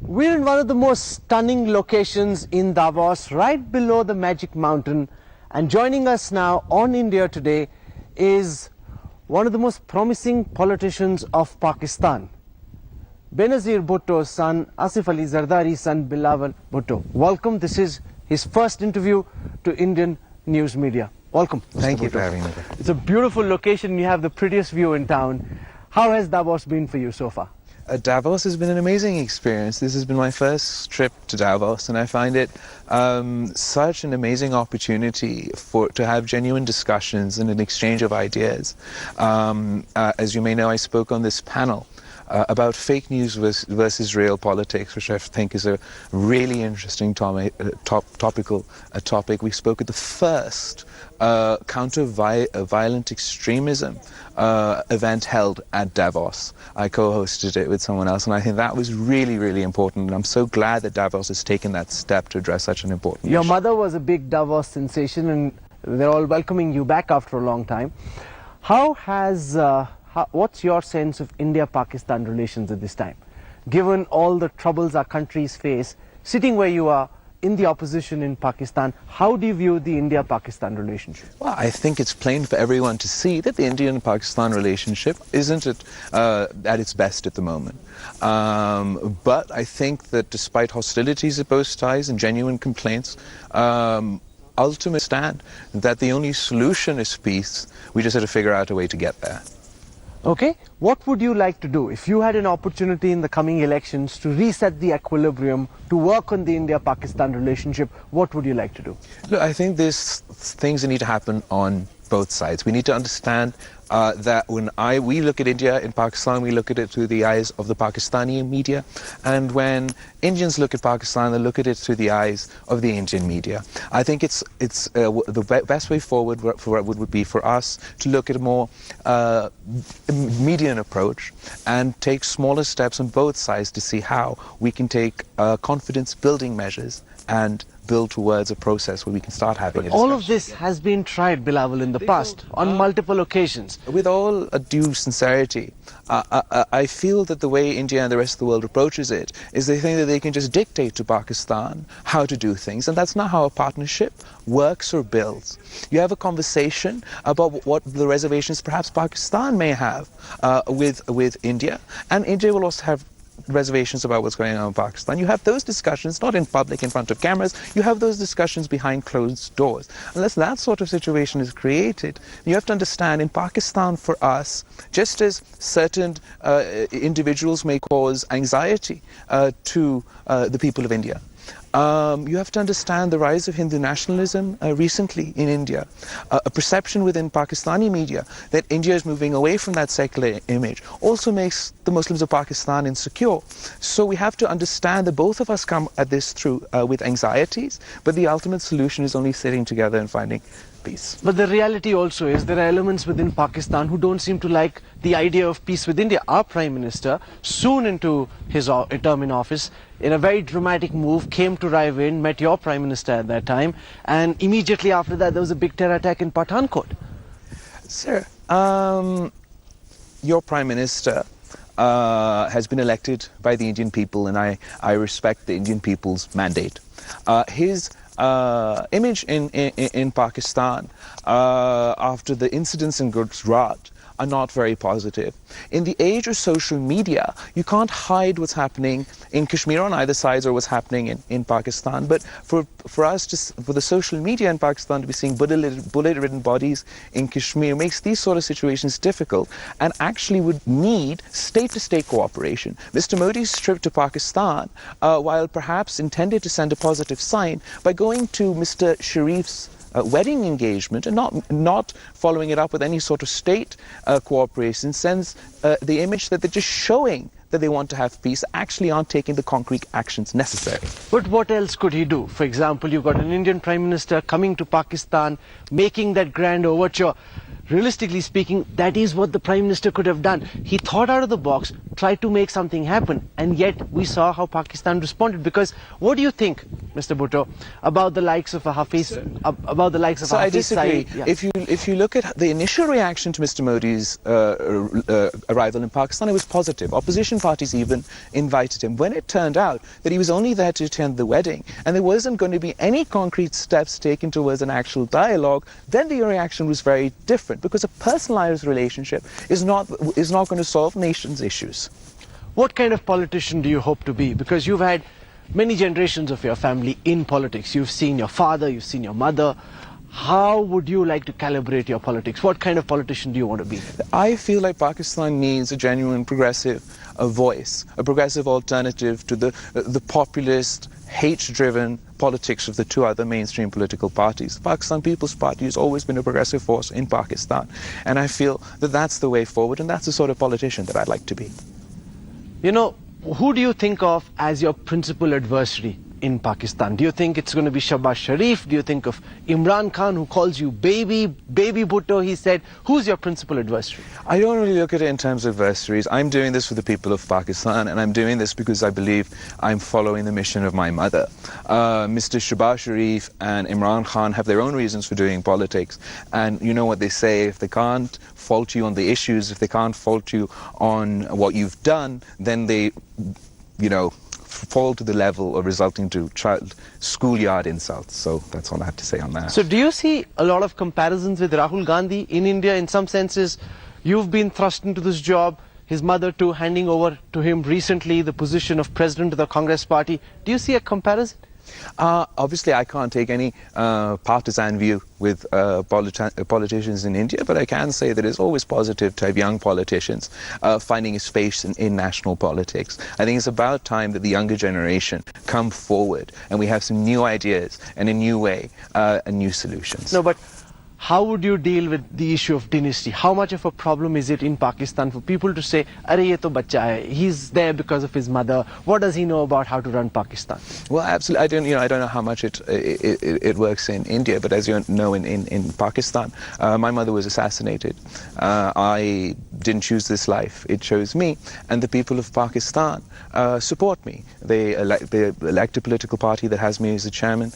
We're in one of the most stunning locations in Davos, right below the Magic Mountain. And joining us now on India Today is one of the most promising politicians of Pakistan, Benazir Bhutto's son, Asif Ali Zardari's son, Bilawal Bhutto. Welcome. This is his first interview to Indian news media. Welcome. Thank you for having me. It's a beautiful location. You have the prettiest view in town. How has Davos been for you so far? Davos has been an amazing experience. This has been my first trip to Davos, and I find it such an amazing opportunity to have genuine discussions and an exchange of ideas. As you may know, I spoke on this panel about fake news versus real politics, which I think is a really interesting topic. We spoke at the first counter-violent extremism event held at Davos. I co-hosted it with someone else, and I think that was really, really important. And I'm so glad that Davos has taken that step to address such an important Your issue. mother was a big Davos sensation, and they're all welcoming you back after a long time. What's your sense of India-Pakistan relations at this time? Given all the troubles our countries face, sitting where you are in the opposition in Pakistan, how do you view the India-Pakistan relationship? Well, I think it's plain for everyone to see that the Indian-Pakistan relationship isn't at its best at the moment. But I think that despite hostilities at both sides and genuine complaints, ultimately stand that the only solution is peace. We just have to figure out a way to get there. Okay, what would you like to do if you had an opportunity in the coming elections to reset the equilibrium, to work on the India-Pakistan relationship? What would you like to do? Look, I think there's things that need to happen on both sides. We need to understand that when we look at India in Pakistan, we look at it through the eyes of the Pakistani media, and when Indians look at Pakistan, they look at it through the eyes of the Indian media. I think the best way forward would be for us to look at a more median approach and take smaller steps on both sides to see how we can take confidence-building measures and build towards a process where we can start having a discussion. All of this has been tried, Bilawal, in the past, on multiple occasions. With all due sincerity, I feel that the way India and the rest of the world approaches it is they think that they can just dictate to Pakistan how to do things, and that's not how a partnership works or builds. You have a conversation about what the reservations perhaps Pakistan may have with India, and India will also have reservations about what's going on in Pakistan. You have those discussions not in public in front of cameras, you have those discussions behind closed doors. Unless that sort of situation is created, you have to understand in Pakistan for us, just as certain individuals may cause anxiety to the people of India, you have to understand the rise of Hindu nationalism recently in India, a perception within Pakistani media that India is moving away from that secular image also makes the Muslims of Pakistan insecure. So we have to understand that both of us come at this through with anxieties, but the ultimate solution is only sitting together and finding peace. But the reality also is there are elements within Pakistan who don't seem to like the idea of peace with India. Our Prime Minister, soon into his term in office, in a very dramatic move, came to Ravin, met your Prime Minister at that time, and immediately after that there was a big terror attack in Pathankot. Sir, your Prime Minister has been elected by the Indian people, and I respect the Indian people's mandate. His image in Pakistan after the incidents in Gujarat are not very positive. In the age of social media, you can't hide what's happening in Kashmir on either sides or what's happening in Pakistan. But for the social media in Pakistan to be seeing bullet-ridden bodies in Kashmir makes these sort of situations difficult and actually would need state-to-state cooperation. Mr. Modi's trip to Pakistan, while perhaps intended to send a positive sign, by going to Mr. Sharif's wedding engagement and not following it up with any sort of state cooperation sends the image that they're just showing that they want to have peace, actually aren't taking the concrete actions necessary. But what else could he do? For example, you've got an Indian Prime Minister coming to Pakistan, making that grand overture. realistically speaking, that is what the Prime Minister could have done. He thought out of the box, tried to make something happen, and yet we saw how Pakistan responded. Because what do you think, Mr. Bhutto, about the likes of a Hafiz, about the likes of a Hafiz I disagree. Saeed? Yeah. If you look at the initial reaction to Mr. Modi's arrival in Pakistan, it was positive. Opposition parties even invited him. When it turned out that he was only there to attend the wedding, and there wasn't going to be any concrete steps taken towards an actual dialogue, then the reaction was very different, because a personalized relationship is not going to solve nations' issues. What kind of politician do you hope to be? Because you've had many generations of your family in politics. You've seen your father, you've seen your mother. How would you like to calibrate your politics? What kind of politician do you want to be? I feel like Pakistan needs a genuine progressive voice, a progressive alternative to the populist, hate-driven politics of the two other mainstream political parties. The Pakistan People's Party has always been a progressive force in Pakistan, and I feel that that's the way forward, and that's the sort of politician that I'd like to be. You know, who do you think of as your principal adversary in Pakistan? Do you think it's going to be Shahbaz Sharif? Do you think of Imran Khan, who calls you baby Bhutto, he said? Who's your principal adversary? I don't really look at it in terms of adversaries. I'm doing this for the people of Pakistan, and I'm doing this because I believe I'm following the mission of my mother. Mr. Shahbaz Sharif and Imran Khan have their own reasons for doing politics, and you know what they say: if they can't fault you on the issues, if they can't fault you on what you've done, then they, you know, fall to the level of resulting to child schoolyard insults. So that's all I have to say on that. So do you see a lot of comparisons with Rahul Gandhi in India? In some senses, you've been thrust into this job, his mother too, handing over to him recently the position of president of the Congress party. Do you see a comparison? Obviously, I can't take any partisan view with politicians in India, but I can say that it's always positive to have young politicians finding a space in national politics. I think it's about time that the younger generation come forward and we have some new ideas and a new way and new solutions. No, but how would you deal with the issue of dynasty? How much of a problem is it in Pakistan for people to say, "Arey ye to bacha hai, he's there because of his mother. What does he know about how to run Pakistan?" Well, absolutely. I don't know how much it works in India, but as you know, in Pakistan, my mother was assassinated. I didn't choose this life; it chose me, and the people of Pakistan support me. They elect a political party that has me as the chairman.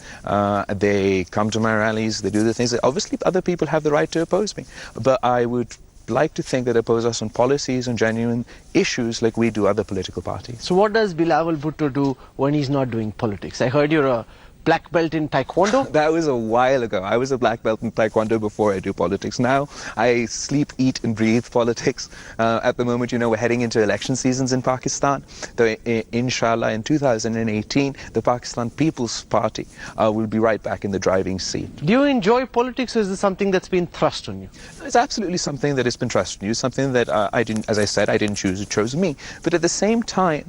They come to my rallies. They do the things that obviously other people have the right to oppose me, but I would like to think that oppose us on policies, on genuine issues like we do other political parties. So what does Bilawal Bhutto do when he's not doing politics? I heard you're a black belt in Taekwondo? That was a while ago. I was a black belt in Taekwondo before I do politics. Now I sleep, eat and breathe politics. At the moment, you know, we're heading into election seasons in Pakistan. Though, inshallah, in 2018, the Pakistan People's Party will be right back in the driving seat. Do you enjoy politics, or is this something that's been thrust on you? It's absolutely something that has been thrust on you, something that I didn't, as I said, I didn't choose, it chose me. But at the same time,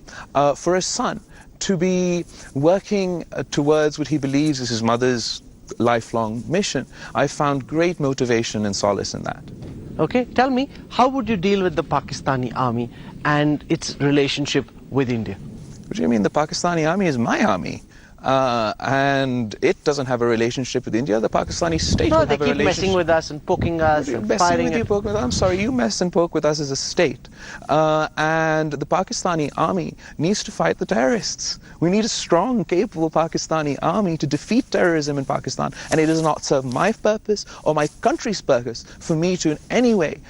for a son to be working towards what he believes is his mother's lifelong mission, I found great motivation and solace in that. Okay, tell me, how would you deal with the Pakistani army and its relationship with India? What do you mean? The Pakistani army is my army. And it doesn't have a relationship with India. The Pakistani state No, will they have a keep relationship. messing with us and poking us and firing at... I'm sorry, you mess and poke with us as a state. And the Pakistani army needs to fight the terrorists. We need a strong, capable Pakistani army to defeat terrorism in Pakistan. And it does not serve my purpose or my country's purpose for me to in any way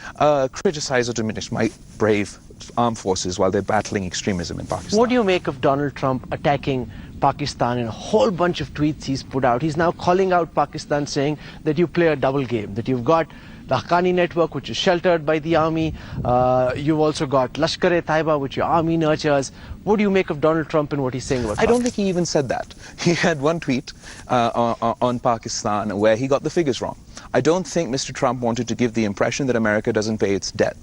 criticize or diminish my brave armed forces while they're battling extremism in Pakistan. What do you make of Donald Trump attacking Pakistan in a whole bunch of tweets he's put out? He's now calling out Pakistan, saying that you play a double game, that you've got the Haqqani network, which is sheltered by the army. You've also got Lashkar-e-Taiba, which your army nurtures. What do you make of Donald Trump and what he's saying about I don't think he even said that. He had one tweet on Pakistan where he got the figures wrong. I don't think Mr. Trump wanted to give the impression that America doesn't pay its debt.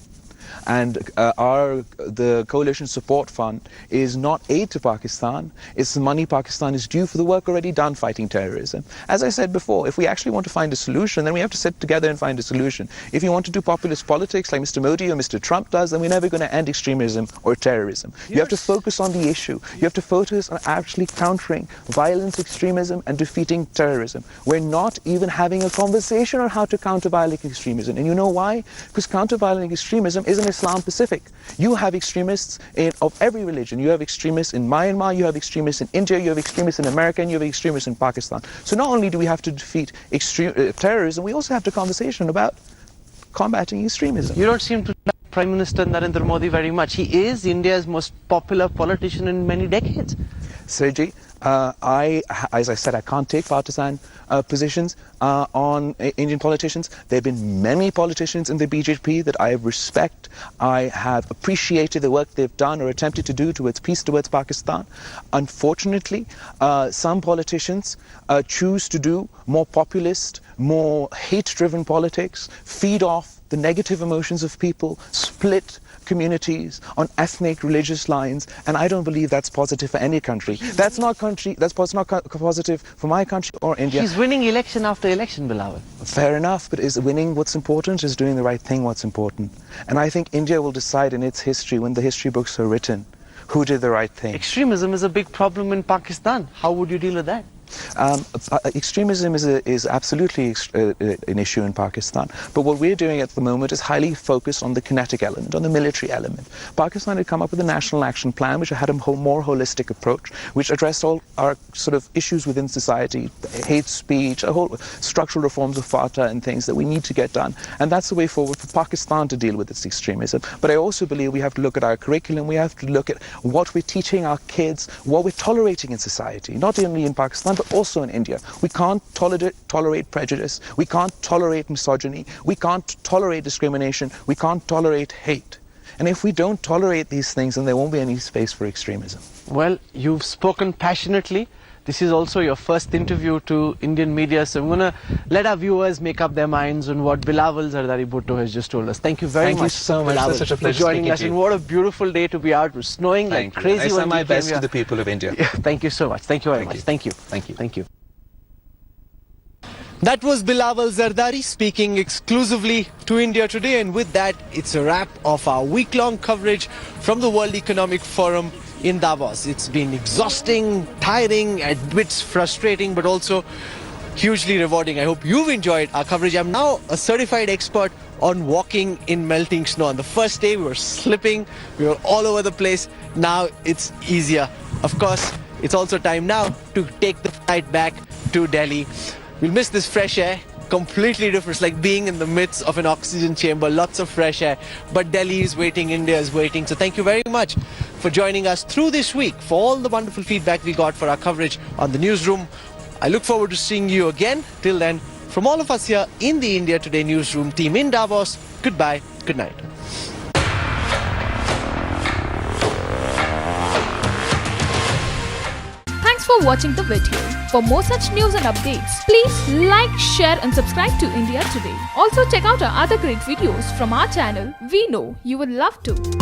And the Coalition Support Fund is not aid to Pakistan, it's the money Pakistan is due for the work already done fighting terrorism. As I said before, if we actually want to find a solution, then we have to sit together and find a solution. If you want to do populist politics like Mr. Modi or Mr. Trump does, then we're never going to end extremism or terrorism. You have to focus on the issue. You have to focus on actually countering violence, extremism, and defeating terrorism. We're not even having a conversation on how to counter violent extremism. And you know why? Because counter-violent extremism isn't Islam-specific. You have extremists of every religion. You have extremists in Myanmar, you have extremists in India, you have extremists in America, and you have extremists in Pakistan. So not only do we have to defeat terrorism, we also have to conversation about combating extremism. You don't seem to like Prime Minister Narendra Modi very much. He is India's most popular politician in many decades. Sergey, as I said, I can't take partisan positions on Indian politicians. There have been many politicians in the BJP that I respect. I have appreciated the work they've done or attempted to do towards peace towards Pakistan. Unfortunately, some politicians choose to do more populist, more hate-driven politics, feed off the negative emotions of people, split communities on ethnic, religious lines, and I don't believe that's positive for any country. That's not positive for my country or India. He's winning election after election, Bilawal. Fair enough, but is winning what's important? Is doing the right thing what's important? And I think India will decide in its history, when the history books are written, who did the right thing. Extremism is a big problem in Pakistan. How would you deal with that? Extremism is absolutely an issue in Pakistan, but what we're doing at the moment is highly focused on the kinetic element, on the military element. Pakistan had come up with a national action plan which had a more holistic approach, which addressed all our sort of issues within society, hate speech, a whole structural reforms of FATA and things that we need to get done, and that's the way forward for Pakistan to deal with its extremism. But I also believe we have to look at our curriculum, we have to look at what we're teaching our kids, what we're tolerating in society, not only in Pakistan but also in India. We can't tolerate prejudice, we can't tolerate misogyny, we can't tolerate discrimination, we can't tolerate hate. And if we don't tolerate these things, then there won't be any space for extremism. Well, you've spoken passionately. This is also your first interview to Indian media, so I'm going to let our viewers make up their minds on what Bilawal Zardari Bhutto has just told us. Thank you very much. Thank you so much. Bilawal, It's such a pleasure for joining us. speaking to And you. what a beautiful day to be out. It was snowing like crazy. I send my best here. to the people of India. Yeah, thank you so much. Thank you very much. Thank you. Thank you. Thank you. That was Bilawal Zardari speaking exclusively to India Today, and with that, it's a wrap of our week-long coverage from the World Economic Forum in Davos. It's been exhausting, tiring, at bits frustrating, but also hugely rewarding. I hope you've enjoyed our coverage. I'm now a certified expert on walking in melting snow. On the first day, we were slipping, we were all over the place. Now it's easier. Of course, it's also time now to take the flight back to Delhi. We'll miss this fresh air, completely different. It's like being in the midst of an oxygen chamber, lots of fresh air. But Delhi is waiting, India is waiting. So thank you very much for joining us through this week, for all the wonderful feedback we got for our coverage on the newsroom. I look forward to seeing you again. Till then, from all of us here in the India Today newsroom team in Davos, goodbye, good night. Thanks for watching the video. For more such news and updates, please like, share and subscribe to India Today. Also check out our other great videos from our channel. We know you will love to.